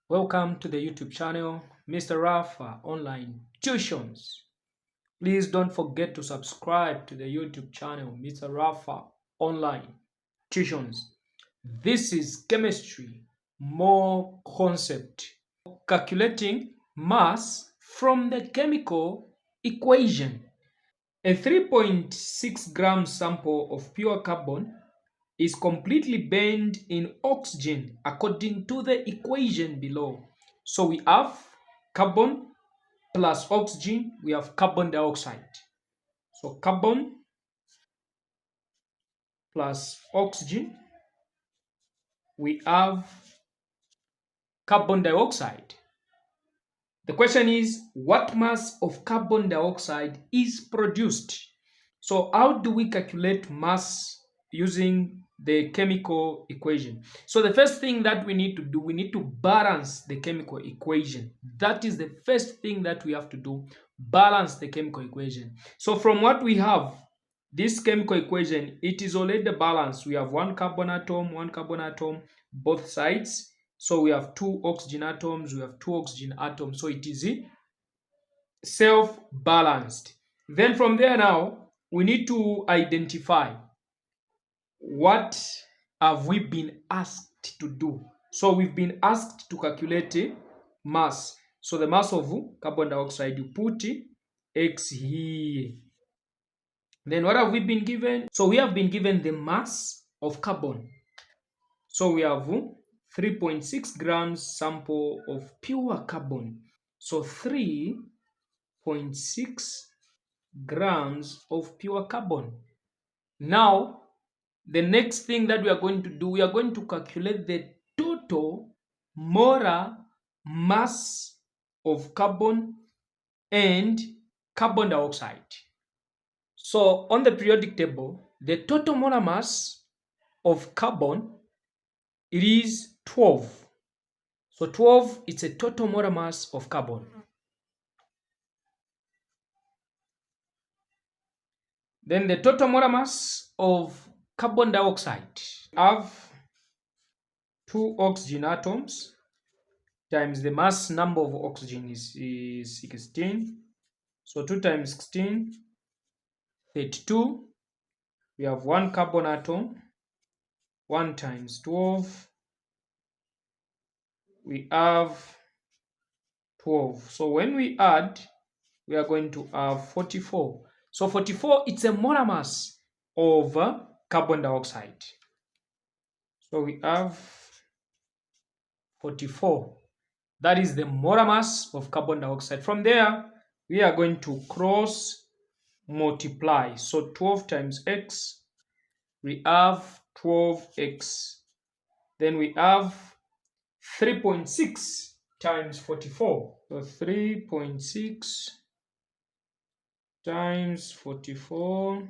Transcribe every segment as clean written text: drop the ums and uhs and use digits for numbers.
Welcome to the YouTube channel, Mr. Rafa Online Tuitions. Please don't forget to subscribe to the YouTube channel, Mr. Rafa Online Tuitions. This is chemistry, more concept. Calculating mass from the chemical equation. A 3.6 gram sample of pure carbon is completely burned in oxygen according to the equation below. So we have carbon plus oxygen, we have carbon dioxide. So carbon plus oxygen, we have carbon dioxide. The question is, what mass of carbon dioxide is produced? So how do we calculate mass using the chemical equation? So the first thing that we need to do, we need to balance the chemical equation. That is the first thing that we have to do, balance the chemical equation. So from what we have, this chemical equation, it is already balanced. We have one carbon atom, both sides. So we have two oxygen atoms, So it is self-balanced. Then from there now, we need to identify what have we been asked to do. So we've been asked to calculate mass. So the mass of carbon dioxide, you put X here. Then what have we been given? So we have been given the mass of carbon. So we have 3.6 grams sample of pure carbon. So 3.6 grams of pure carbon. Now, the next thing that we are going to do, we are going to calculate the total molar mass of carbon and carbon dioxide. So on the periodic table, the total molar mass of carbon, it is 12. So 12 is a total molar mass of carbon. Then the total molar mass of carbon dioxide, have two oxygen atoms times the mass number of oxygen is 16. So 2 times 16, 32. We have one carbon atom, 1 times 12. We have 12. So when we add, we are going to have 44. So 44, it's a molar mass of carbon dioxide. So we have 44. That is the molar mass of carbon dioxide. From there, we are going to cross multiply. So 12 times x, we have 12x. Then we have 3.6 times 44. So 3.6 times 44.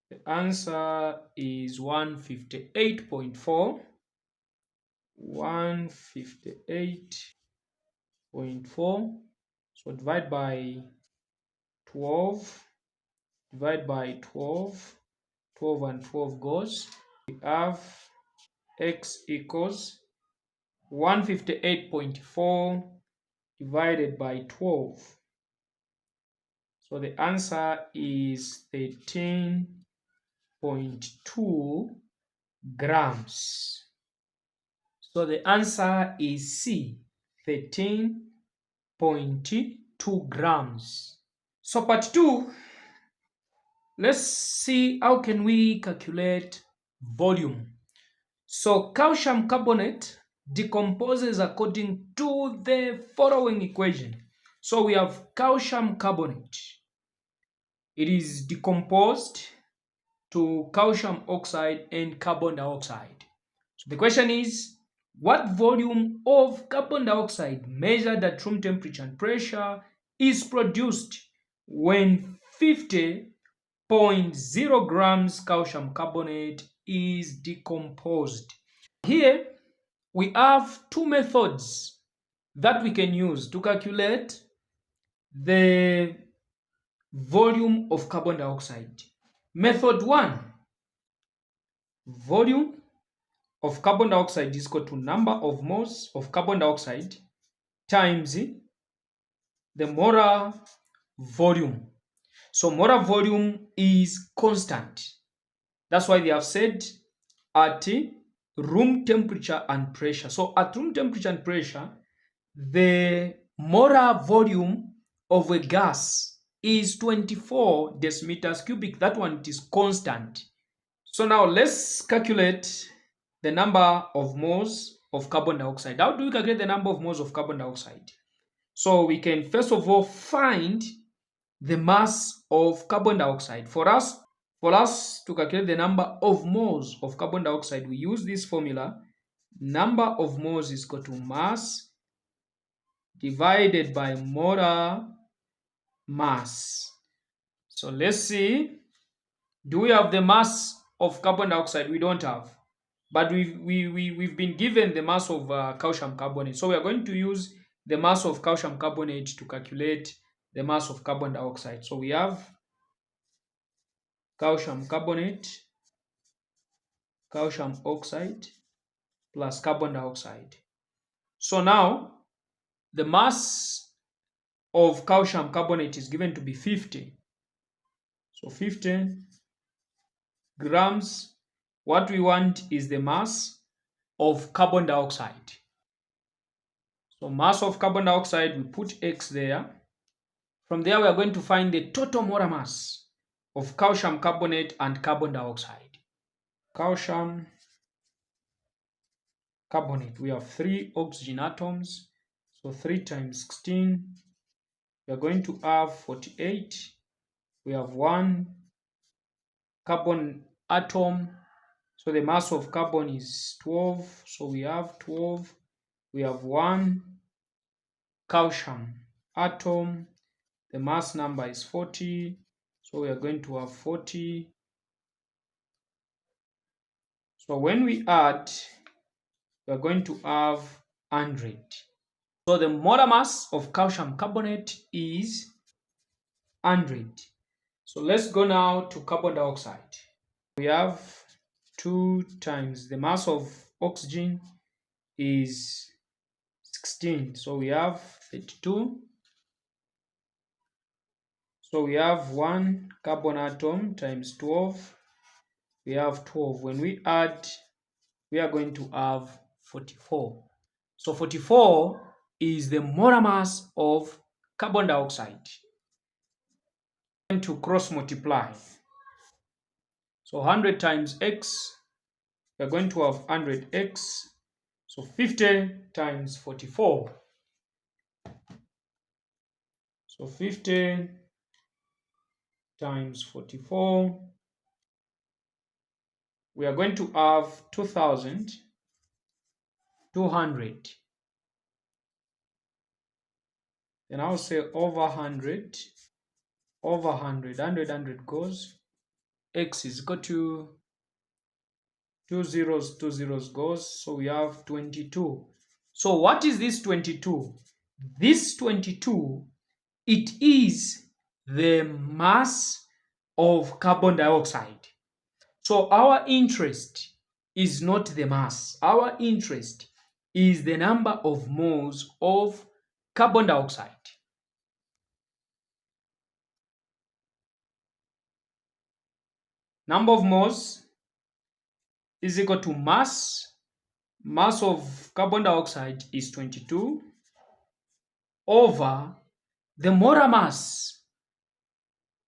The answer is 158.4. 158.4. So divide by 12. Divide by 12. 12 and 12 goes. We have x equals 158.4 divided by 12. So the answer is 13.2 grams. So the answer is C, 13.2 grams. So part 2, let's see how can we calculate volume. So calcium carbonate decomposes according to the following equation. So we have calcium carbonate. It is decomposed to calcium oxide and carbon dioxide. So the question is, what volume of carbon dioxide measured at room temperature and pressure is produced when 50.0 grams calcium carbonate is decomposed? Here we have two methods that we can use to calculate the volume of carbon dioxide. Method 1, volume of carbon dioxide is equal to number of moles of carbon dioxide times the molar volume. So molar volume is constant. That's why they have said at room temperature and pressure. So at room temperature and pressure, the molar volume of a gas is 24 decimeters cubic. That one is constant. So now let's calculate the number of moles of carbon dioxide. How do we calculate the number of moles of carbon dioxide? So we can first of all find the mass of carbon dioxide. For us to calculate the number of moles of carbon dioxide, we use this formula. Number of moles is equal to mass divided by molar mass. So let's see. Do we have the mass of carbon dioxide? We don't have. But we've been given the mass of calcium carbonate. So we are going to use the mass of calcium carbonate to calculate the mass of carbon dioxide. So we have calcium carbonate, calcium oxide, plus carbon dioxide. So now the mass of calcium carbonate is given to be 50. So 50 grams. What we want is the mass of carbon dioxide. So mass of carbon dioxide, we put X there. From there, we are going to find the total molar mass of calcium carbonate and carbon dioxide. Calcium carbonate, we have 3 oxygen atoms. So 3 times 16, we are going to have 48. We have 1 carbon atom. So the mass of carbon is 12. So we have 12. We have 1 calcium atom. The mass number is 40. So we are going to have 40. So when we add, we are going to have 100. So the molar mass of calcium carbonate is 100. So let's go now to carbon dioxide. We have 2 times the mass of oxygen is 16. So we have 32. So we have 1 carbon atom times 12. We have 12. When we add, we are going to have 44. So 44 is the molar mass of carbon dioxide. Going to cross multiply. So 100 times x, we are going to have 100x. So 50 times 44. So 50 times 44. We are going to have 2,200. Then I'll say over 100. Over 100. 100 goes. X is equal to 2 zeros goes. So we have 22. So what is this 22? This 22, it is the mass of carbon dioxide. So our interest is not the mass. Our interest is the number of moles of carbon dioxide. Number of moles is equal to mass. Mass of carbon dioxide is 22 over the molar mass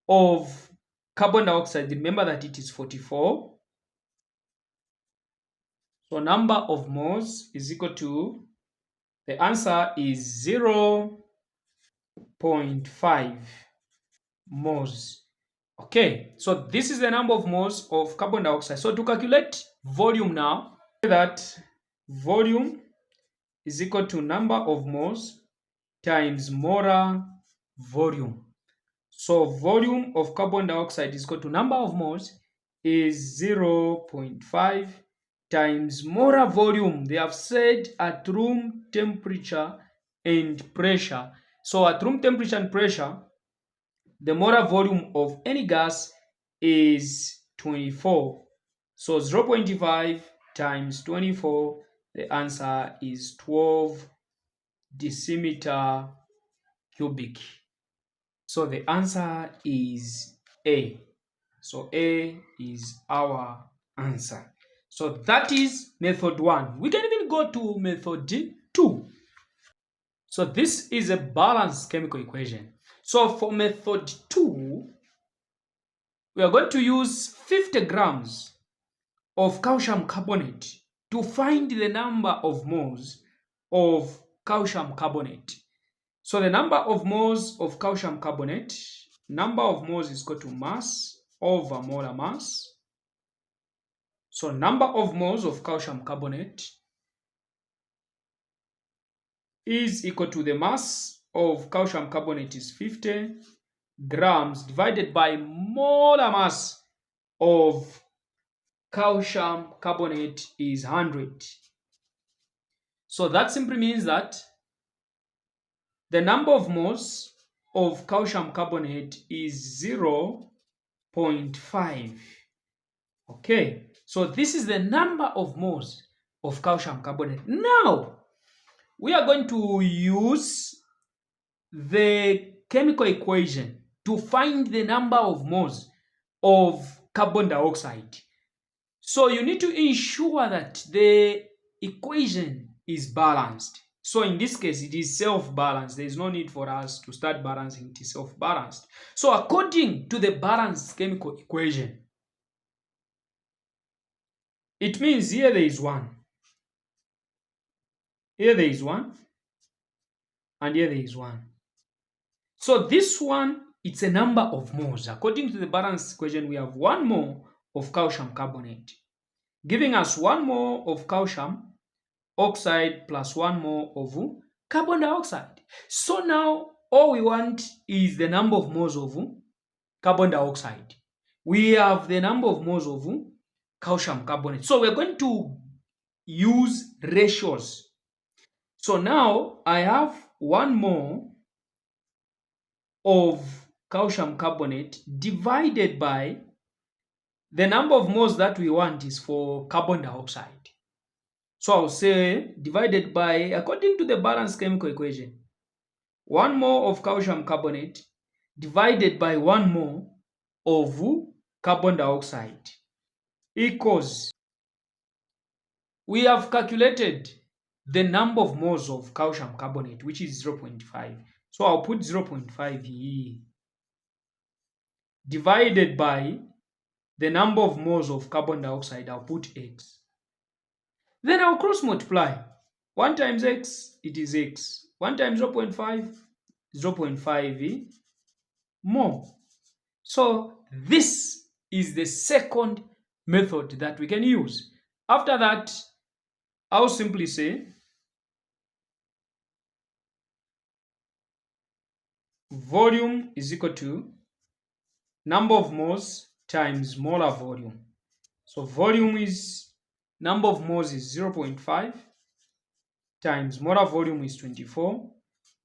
of carbon dioxide. Remember that it is 44. So number of moles is equal to, the answer is 0.5 moles. Okay, so this is the number of moles of carbon dioxide. So to calculate volume now, that volume is equal to number of moles times molar volume. So volume of carbon dioxide is equal to number of moles is 0.5 times molar volume. They have said at room temperature and pressure. So at room temperature and pressure, the molar volume of any gas is 24. So 0.5 times 24, the answer is 12 decimeter cubic. So the answer is A. So A is our answer. So that is method 1. We can even go to method 2. So this is a balanced chemical equation. So for method 2, we are going to use 50 grams of calcium carbonate to find the number of moles of calcium carbonate. So the number of moles of calcium carbonate, number of moles is equal to mass over molar mass. So number of moles of calcium carbonate is equal to the mass of calcium carbonate is 50 grams divided by molar mass of calcium carbonate is 100. So that simply means that the number of moles of calcium carbonate is 0.5. Okay, so this is the number of moles of calcium carbonate. Now, we are going to use the chemical equation to find the number of moles of carbon dioxide. So you need to ensure that the equation is balanced. So in this case, it is self-balanced. There is no need for us to start balancing. It is self-balanced. So according to the balanced chemical equation, it means here there is 1. Here there is 1. And here there is 1. So this one, it's a number of moles. According to the balanced equation, we have 1 mole of calcium carbonate, giving us 1 mole of calcium oxide plus 1 mole of carbon dioxide. So now all we want is the number of moles of carbon dioxide. We have the number of moles of calcium carbonate. So we're going to use ratios. So now I have 1 mole of calcium carbonate divided by the number of moles that we want is for carbon dioxide. So I'll say divided by, according to the balanced chemical equation, 1 mole of calcium carbonate divided by 1 mole of carbon dioxide equals, we have calculated the number of moles of calcium carbonate, which is 0.5. So I'll put 0.5 here, divided by the number of moles of carbon dioxide, I'll put X. Then I'll cross multiply. 1 times X, it is X. 1 times 0.5, 0.5 more. So this is the second method that we can use. After that, I'll simply say volume is equal to number of moles times molar volume. So volume is, number of moles is 0.5 times molar volume is 24.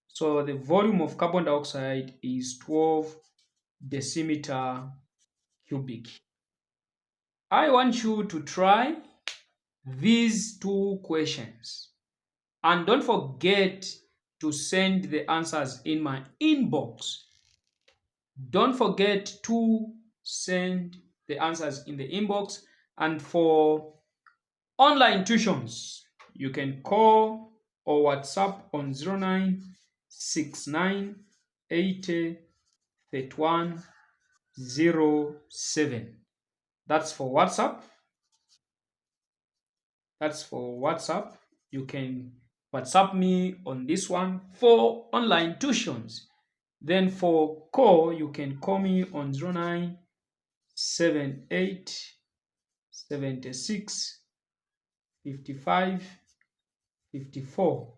So the volume of carbon dioxide is 12 decimeter cubic. I want you to try these 2 questions. And don't forget to send the answers in my inbox. Don't forget to send the answers in the inbox. And for online tuitions, you can call or WhatsApp on 0969 80 31 07. That's for WhatsApp. You can WhatsApp me on this one for online tuitions. Then for call, you can call me on 0978 76 55 54.